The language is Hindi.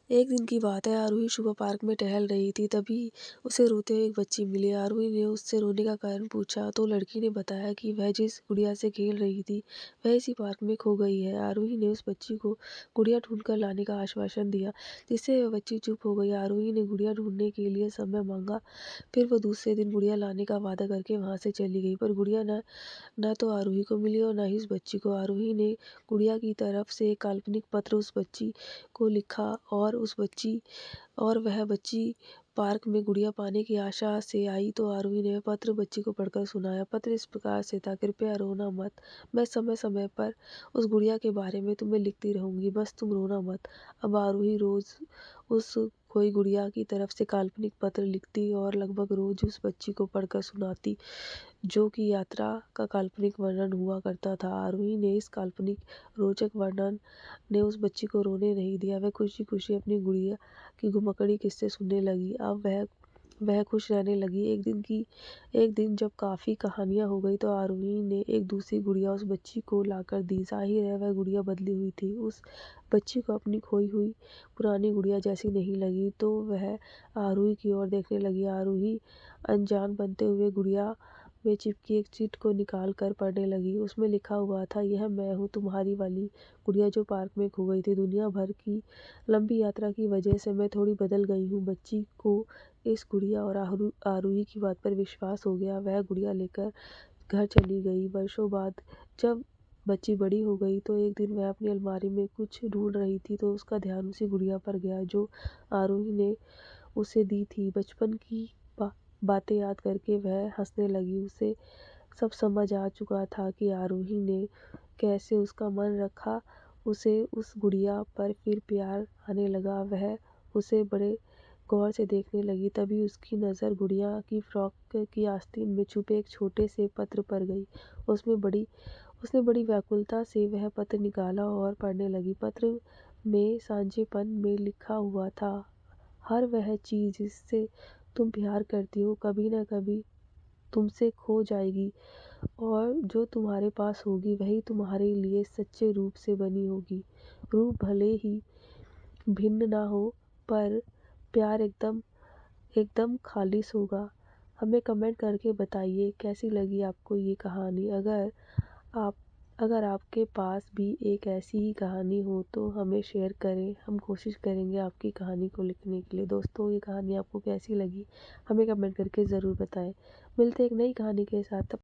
एक दिन की बात है, आरोही सुबह पार्क में टहल रही थी। तभी उसे रोते हुए एक बच्ची मिली। आरोही ने उससे रोने का कारण पूछा तो लड़की ने बताया कि वह जिस गुड़िया से खेल रही थी वह इसी पार्क में खो गई है। आरोही ने उस बच्ची को गुड़िया ढूंढकर लाने का आश्वासन दिया, जिससे वह बच्ची चुप हो गई। आरोही ने गुड़िया ढूंढने के लिए समय मांगा। फिर वह दूसरे दिन गुड़िया लाने का वादा करके वहां से चली गई, पर गुड़िया न तो आरोही को मिली और न ही उस बच्ची को। आरोही ने गुड़िया की तरफ से एक काल्पनिक पत्र उस बच्ची को लिखा और वह बच्ची पार्क में गुड़िया पाने की आशा से आई तो आरोही ने वह पत्र बच्ची को पढ़कर सुनाया। पत्र इस प्रकार से था, कृपया रोना मत, मैं समय समय पर उस गुड़िया के बारे में तुम्हें लिखती रहूंगी, बस तुम रोना मत। अब आरोही रोज उस खोई गुड़िया की तरफ से काल्पनिक पत्र लिखती और लगभग रोज उस बच्ची को पढ़कर सुनाती, जो कि यात्रा का काल्पनिक वर्णन हुआ करता था। आरोही ने इस काल्पनिक रोचक वर्णन ने उस बच्ची को रोने नहीं दिया। वह खुशी खुशी अपनी गुड़िया की घुमक्कड़ी किस्से सुनने लगी। अब वह खुश रहने लगी। एक दिन जब काफी कहानियां हो गई तो आरोही ने एक दूसरी गुड़िया उस बच्ची को लाकर दी। जाहिर है वह गुड़िया बदली हुई थी। उस बच्ची को अपनी खोई हुई पुरानी गुड़िया जैसी नहीं लगी तो वह आरोही की ओर देखने लगी। आरोही अनजान बनते हुए गुड़िया में चिपकी एक चिट को निकाल कर पढ़ने लगी। उसमें लिखा हुआ था, यह मैं हूँ, तुम्हारी वाली गुड़िया जो पार्क में खो गई थी। दुनिया भर की लंबी यात्रा की वजह से मैं थोड़ी बदल गई हूँ। बच्ची को इस गुड़िया और आरोही की बात पर विश्वास हो गया। वह गुड़िया लेकर घर चली गई। वर्षों बाद जब बच्ची बड़ी हो गई तो एक दिन वह अपनी अलमारी में कुछ ढूंढ रही थी तो उसका ध्यान उसी गुड़िया पर गया जो आरोही ने उसे दी थी। बचपन की बातें याद करके वह हंसने लगी। उसे सब समझ आ चुका था कि आरोही ने कैसे उसका मन रखा। उसे उस गुड़िया पर फिर प्यार आने लगा। वह उसे बड़े गौर से देखने लगी। तभी उसकी नज़र गुड़िया की फ्रॉक की आस्तीन में छुपे एक छोटे से पत्र पर गई। उसने बड़ी व्याकुलता से वह पत्र निकाला और पढ़ने लगी। पत्र में सांझेपन में लिखा हुआ था, हर वह चीज़ जिससे तुम प्यार करती हो कभी न कभी तुमसे खो जाएगी और जो तुम्हारे पास होगी वही तुम्हारे लिए सच्चे रूप से बनी होगी। रूप भले ही भिन्न ना हो पर प्यार एकदम एकदम खालिस होगा। हमें कमेंट करके बताइए कैसी लगी आपको ये कहानी। आप अगर आपके पास भी एक ऐसी ही कहानी हो तो हमें शेयर करें। हम कोशिश करेंगे आपकी कहानी को लिखने के लिए। दोस्तों, ये कहानी आपको कैसी लगी हमें कमेंट करके ज़रूर बताएं। मिलते हैं एक नई कहानी के साथ।